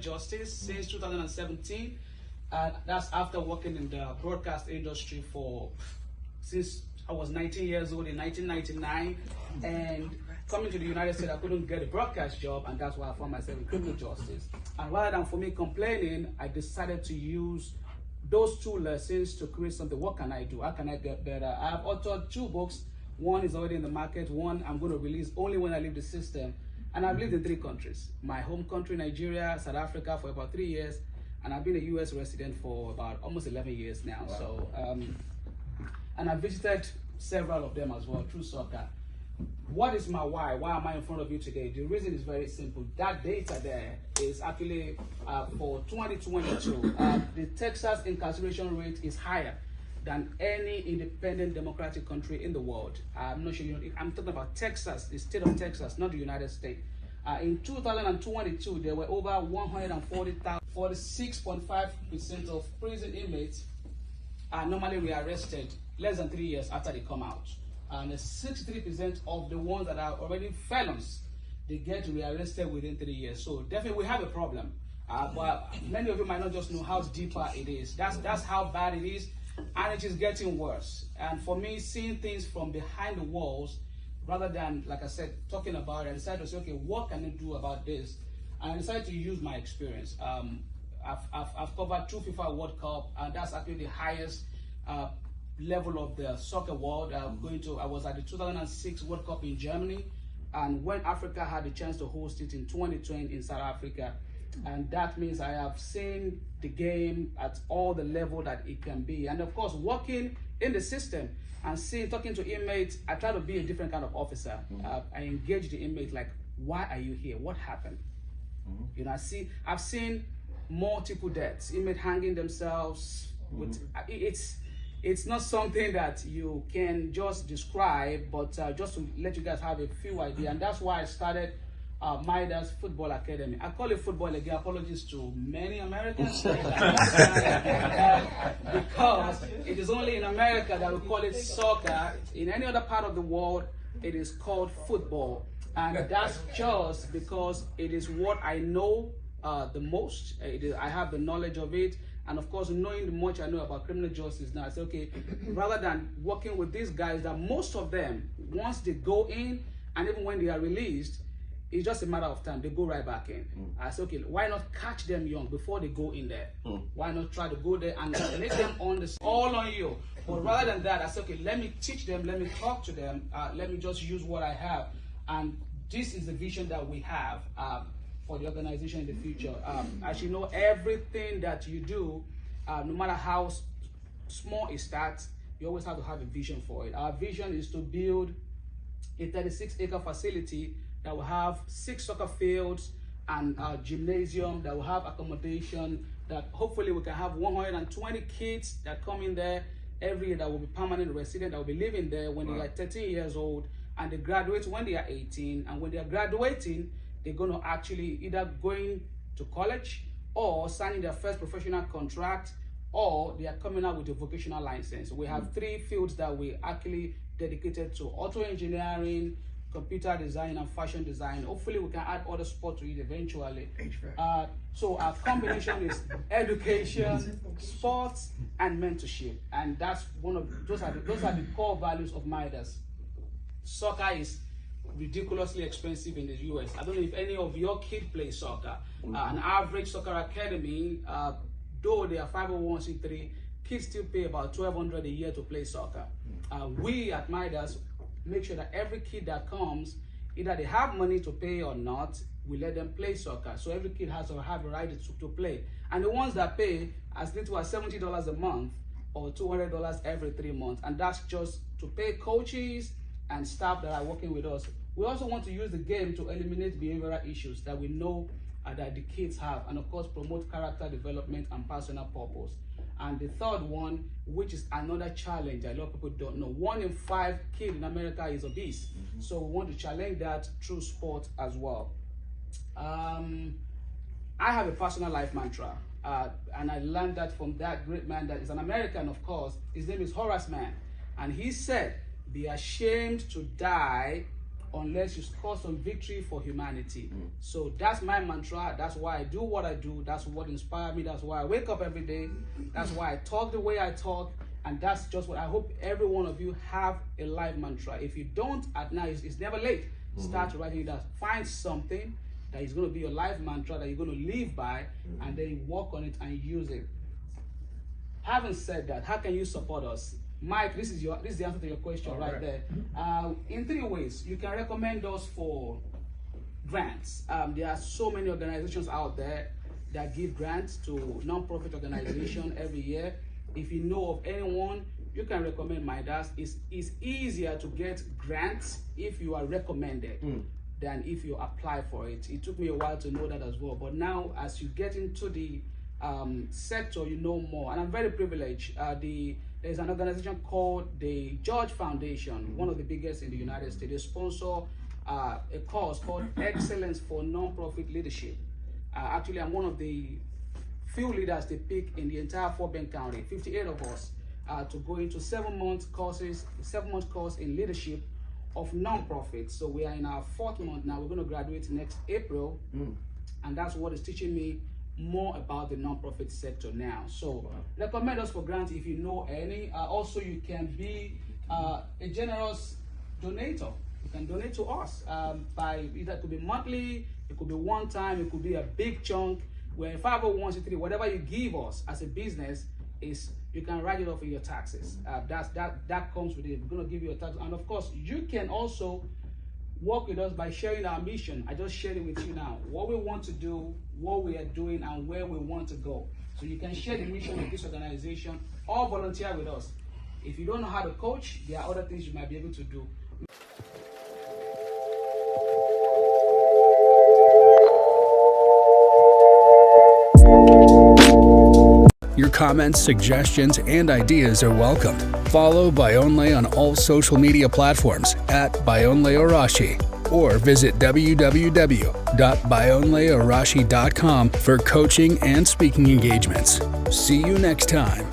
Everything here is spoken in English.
justice since 2017. That's after working in the broadcast industry since I was 19 years old in 1999. And coming to the United States, I couldn't get a broadcast job, and that's why I found myself in criminal justice. And rather than for me complaining, I decided to use those 2 lessons to create something. What can I do? How can I get better? I have authored 2 books. One is already in the market. One I'm going to release only when I leave the system. And I've lived in 3 countries. My home country, Nigeria, South Africa for about 3 years. And I've been a US resident for about almost 11 years now. Wow. So, and I've visited several of them as well through soccer. What is my why? Why am I in front of you today? The reason is very simple. That data there is actually for 2022. The Texas incarceration rate is higher than any independent democratic country in the world. I'm not sure you know. I'm talking about Texas, the state of Texas, not the United States. In 2022, there were over 140,000. 46.5% of prison inmates are normally rearrested less than 3 years after they come out. And 63% of the ones that are already felons, they get rearrested within 3 years. So definitely we have a problem. But many of you might not just know how deeper it is. That's how bad it is, and it is getting worse. And for me, seeing things from behind the walls, rather than, like I said, talking about it, I decided to say, okay, what can I do about this? And I decided to use my experience. I've covered 2 FIFA World Cup, and that's actually the highest level of the soccer world. I was at the 2006 World Cup in Germany, and when Africa had the chance to host it in 2020 in South Africa. And that means I have seen the game at all the level that it can be. And of course, working in the system and talking to inmates, I try to be a different kind of officer. I engage the inmate like, why are you here? What happened? You know, I've seen multiple deaths, inmates hanging themselves. It's not something that you can just describe, but just to let you guys have a few ideas. And that's why I started Midas Football Academy. I call it football again. Apologies to many Americans because it is only in America that we call it soccer. In any other part of the world, it is called football. And that's just because it is what I know the most. I have the knowledge of it. And of course, knowing the much I know about criminal justice now, I say, okay, rather than working with these guys that most of them, once they go in, and even when they are released, it's just a matter of time, they go right back in. I say, okay, why not catch them young before they go in there? Why not try to go there and let them on this all on you? But rather than that, I say, okay, let me teach them, let me talk to them, let me just use what I have. And this is the vision that we have for the organization in the future. As you know, everything that you do, no matter how small it starts, you always have to have a vision for it. Our vision is to build a 36-acre facility that will have 6 soccer fields and a gymnasium, that will have accommodation, that hopefully we can have 120 kids that come in there every year that will be permanent resident, that will be living there when they are 13 years old, and they graduate when they are 18. And when they are graduating, they're going to actually either going to college or signing their first professional contract, or they are coming out with a vocational license. We have 3 fields that we actually dedicated to: auto engineering, computer design, and fashion design. Hopefully we can add other sports to it eventually. So our combination is education, sports, and mentorship. And that's one of those are the core values of Midas. Soccer is ridiculously expensive in the US. I don't know if any of your kids play soccer. An average soccer academy, though they are 501c3, kids still pay about $1,200 a year to play soccer. We at Midas make sure that every kid that comes, either they have money to pay or not, we let them play soccer. So every kid has to have a right to play. And the ones that pay as little as $70 a month or $200 every 3 months, and that's just to pay coaches and staff that are working with us. We also want to use the game to eliminate behavioral issues that we know that the kids have, and of course promote character development and personal purpose. And the third one, which is another challenge a lot of people don't know, 1 in 5 kids in America is obese. So we want to challenge that through sport as well. I have a personal life mantra, and I learned that from that great man that is an American, of course. His name is Horace Mann, and he said, "Be ashamed to die unless you score some victory for humanity. So that's my mantra. That's why I do what I do. That's what inspires me. That's why I wake up every day. That's why I talk the way I talk. And that's just what I hope every one of you have a life mantra. If you don't, at night, it's never late. Start writing it down. Find something that is going to be your life mantra that you're going to live by, and then work on it and use it. Having said that, how can you support us? Mike, this is the answer to your question right there. In 3 ways, you can recommend us for grants. There are so many organizations out there that give grants to non-profit organizations every year. If you know of anyone, you can recommend Midas. It's easier to get grants if you are recommended than if you apply for it. It took me a while to know that as well. But now, as you get into the sector, you know more. And I'm very privileged. There's an organization called the George Foundation, one of the biggest in the United States. They sponsor a course called Excellence for Nonprofit Leadership. Actually, I'm one of the few leaders they pick in the entire Fort Bend County, 58 of us, to go into 7-month course in leadership of nonprofits. So we are in our 4th month now. We're going to graduate next April, and that's what is teaching me more about the nonprofit sector now. So recommend us for grants if you know any. Also, you can be a generous donator. You can donate to us by either, it could be monthly, it could be one time, it could be a big chunk. Where 501c3, whatever you give us as a business, is you can write it off in your taxes. That comes with it. We're going to give you a tax, and of course, you can also work with us by sharing our mission. I just shared it with you now. What we want to do, what we are doing, and where we want to go. So you can share the mission with this organization or volunteer with us. If you don't know how to coach, there are other things you might be able to do. Your comments, suggestions, and ideas are welcome. Follow Bayonle on all social media platforms at Bayonle Arashi, or visit www.bayonlearashi.com for coaching and speaking engagements. See you next time.